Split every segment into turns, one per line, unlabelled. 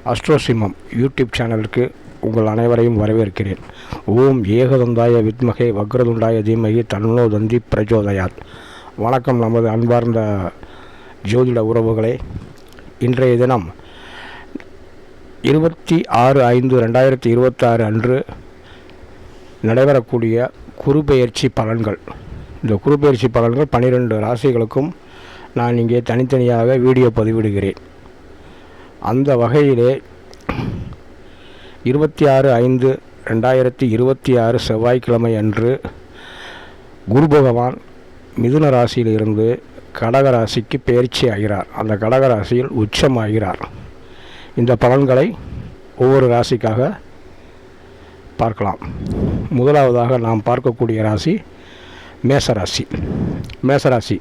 அஸ்ட்ரோசிம்மம் YouTube சேனலுக்கு உங்கள் அனைவரையும் வரவேற்கிறேன். ஓம் ஏகதந்தாய வித்மகே வக்ரதுண்டாய தீமகி தன்னோ தந்தி பிரஜோதயாத். வணக்கம் நமது அன்பார்ந்த ஜோதிட உறவுகளே. இன்றைய தினம் 26/5/2026 அன்று நடைபெறக்கூடிய குருபெயர்ச்சி பலன்கள். இந்த குருபெயர்ச்சி பலன்கள் 12 ராசிகளுக்கும் நான் இங்கே தனித்தனியாக வீடியோ பதிவிடுகிறேன். அந்த வகையிலே 26/5/2026 செவ்வாய்க்கிழமை அன்று குரு பகவான் மிதுன ராசியிலிருந்து கடக ராசிக்கு பெயர்ச்சி ஆகிறார். அந்த கடக ராசியில் உச்சமாகிறார். இந்த பலன்களை ஒவ்வொரு ராசிக்காக பார்க்கலாம். முதலாவதாக நாம் பார்க்கக்கூடிய ராசி மேசராசி. மேசராசி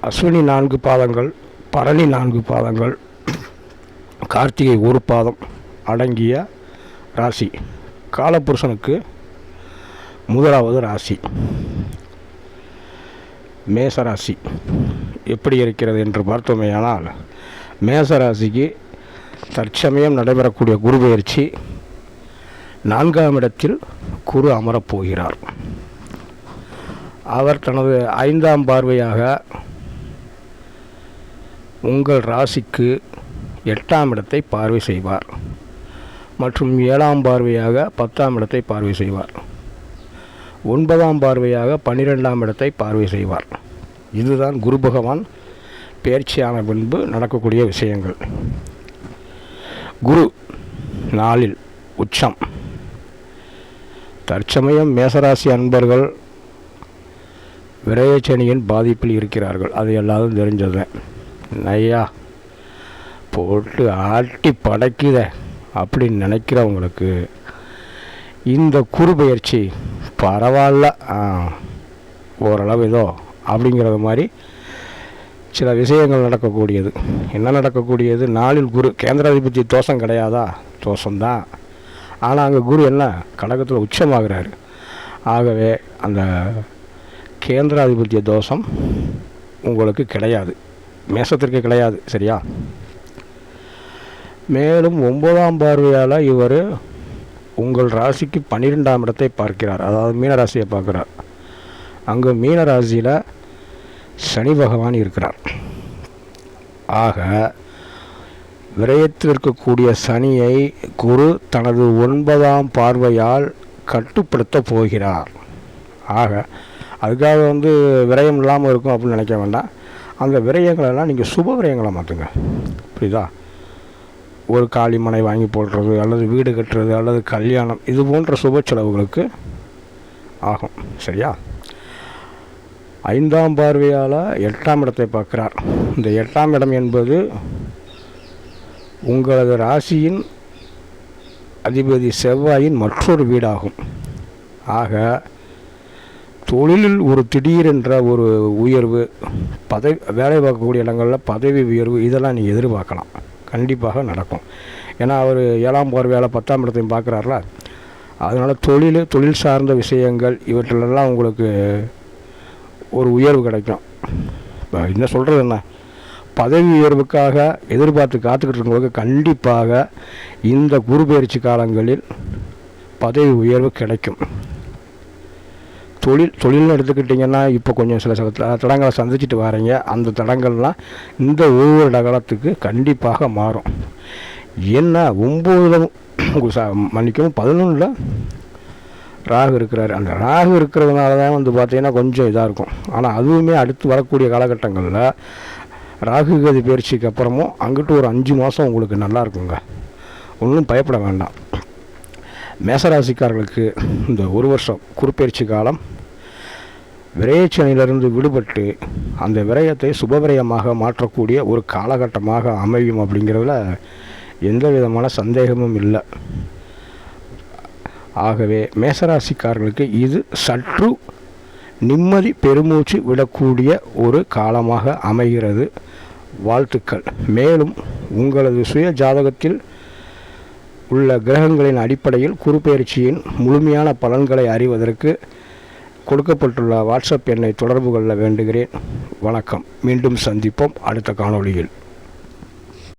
அஸ்வினி 4 பாதங்கள், பரணி 4 பாதங்கள், கார்த்திகை 1 பாதம் அடங்கிய ராசி. காலபுருஷனுக்கு முதலாவது ராசி மேசராசி. எப்படி இருக்கிறது என்று பார்த்தோமேயானால், மேசராசிக்கு தற்சமயம் நடைபெறக்கூடிய குரு பெயர்ச்சி 4ஆம் இடத்தில் குரு அமரப்போகிறார். அவர் தனது 5ஆம் பார்வையாக உங்கள் ராசிக்கு 8ஆம் இடத்தை பார்வை செய்வார் மற்றும் 7ஆம் பார்வையாக 10ஆம் இடத்தை பார்வை செய்வார். 9ஆம் பார்வையாக 12ஆம் இடத்தை பார்வை செய்வார். இதுதான் குரு பகவான் பெயர்ச்சியான பின்பு நடக்கக்கூடிய விஷயங்கள். குரு 4இல் உச்சம். தற்சமயம் மேசராசி அன்பர்கள் விரயச்சனியின் பாதிப்பில் இருக்கிறார்கள். அது எல்லாரும் தெரிஞ்சது. நையா போட்டு ஆட்டி படைக்குத அப்படின்னு நினைக்கிறவங்களுக்கு இந்த குரு பெயர்ச்சி பரவாயில்ல, ஓரளவு ஏதோ அப்படிங்கிறது மாதிரி சில விஷயங்கள் நடக்கக்கூடியது. என்ன நடக்கக்கூடியது? 4இல் குரு கேந்திராதிபதி தோஷம் கிடையாதா? தோஷம்தான். ஆனால் அங்கே குரு என்ன கடகத்தில் உச்சமாகிறாரு. ஆகவே அந்த கேந்திராதிபத்திய தோஷம் உங்களுக்கு கிடையாது, மேசத்திற்கு கிடையாது. சரியா? மேலும் 9ஆம் பார்வையால் இவர் உங்கள் ராசிக்கு 12ஆம் இடத்தை பார்க்கிறார். அதாவது மீனராசியை பார்க்குறார். அங்கே மீனராசியில் சனி பகவான் இருக்கிறார். ஆக விரயத்தில் இருக்கக்கூடிய சனியை குரு தனது 9ஆம் பார்வையால் கட்டுப்படுத்த போகிறார். ஆக அதுக்காக விரயம் இல்லாமல் இருக்கும் அப்படின்னு நினைக்க வேண்டாம். அந்த விரயங்களெல்லாம் நீங்கள் சுப விரயங்களை மாற்றுங்க. புரியுதா? ஒரு காலி மனை வாங்கி போடுறது, அல்லது வீடு கட்டுறது, அல்லது கல்யாணம், இது போன்ற சுப செலவுகளுக்கு ஆகும். சரியா? 5ஆம் பார்வையால் 8ஆம் இடத்தை பார்க்குறார். இந்த 8ஆம் இடம் என்பது உங்களது ராசியின் அதிபதி செவ்வாயின் மற்றொரு வீடாகும். ஆக தொழிலில் ஒரு திடீரென்ற ஒரு உயர்வு, வேலை பார்க்கக்கூடிய இடங்களில் பதவி உயர்வு, இதெல்லாம் நீங்கள் எதிர்பார்க்கலாம். கண்டிப்பாக நடக்கும். ஏன்னா அவர் 7ஆம் பார்வையால் 10ஆம் இடத்தையும் பார்க்குறாருல. அதனால் தொழில் சார்ந்த விஷயங்கள் இவற்றிலெல்லாம் உங்களுக்கு ஒரு உயர்வு கிடைக்கும். என்ன சொல்கிறது, என்ன பதவி உயர்வுக்காக எதிர்பார்த்து காத்துக்கிட்டு இருக்கவங்களுக்கு கண்டிப்பாக இந்த குரு பெயர்ச்சி காலங்களில் பதவி உயர்வு கிடைக்கும். தொழில்னு எடுத்துக்கிட்டிங்கன்னா இப்போ கொஞ்சம் சில தடங்களை சந்திச்சுட்டு வரீங்க. அந்த தடங்கள்லாம் இந்த ஒவ்வொரு காலத்துக்கு கண்டிப்பாக மாறும். என்ன 11ல் ராகு இருக்கிறார். அந்த ராகு இருக்கிறதுனால தான் பார்த்தீங்கன்னா கொஞ்சம் இதாக இருக்கும். ஆனால் அதுவுமே அடுத்து வரக்கூடிய காலகட்டங்களில் ராகு கதி பயிற்சிக்கு அப்புறமும் அங்கிட்டு ஒரு 5 மாதம் உங்களுக்கு நல்லா இருக்குங்க. ஒன்றும் பயப்பட வேண்டாம். மேசராசிக்காரர்களுக்கு இந்த 1 வருஷம் குருப்பெயர்ச்சி காலம் விரயச்சனிலிருந்து விடுபட்டு அந்த விரயத்தை சுபவிரயமாக மாற்றக்கூடிய ஒரு காலகட்டமாக அமையும். அப்படிங்கிறதுல எந்த விதமான சந்தேகமும் இல்லை. ஆகவே மேசராசிக்காரர்களுக்கு இது சற்று நிம்மதி பெருமூச்சு விடக்கூடிய ஒரு காலமாக அமைகிறது. வாழ்த்துக்கள். மேலும் உங்களது சுய ஜாதகத்தில் உள்ள கிரகங்களின் அடிப்படையில் குருபெயர்ச்சியின் முழுமையான பலன்களை அறிவதற்கு கொடுக்கப்பட்டுள்ள வாட்ஸ்அப் எண்ணை தொடர்பு கொள்ள வேண்டுகிறேன். வணக்கம். மீண்டும் சந்திப்போம் அடுத்த காணொளியில்.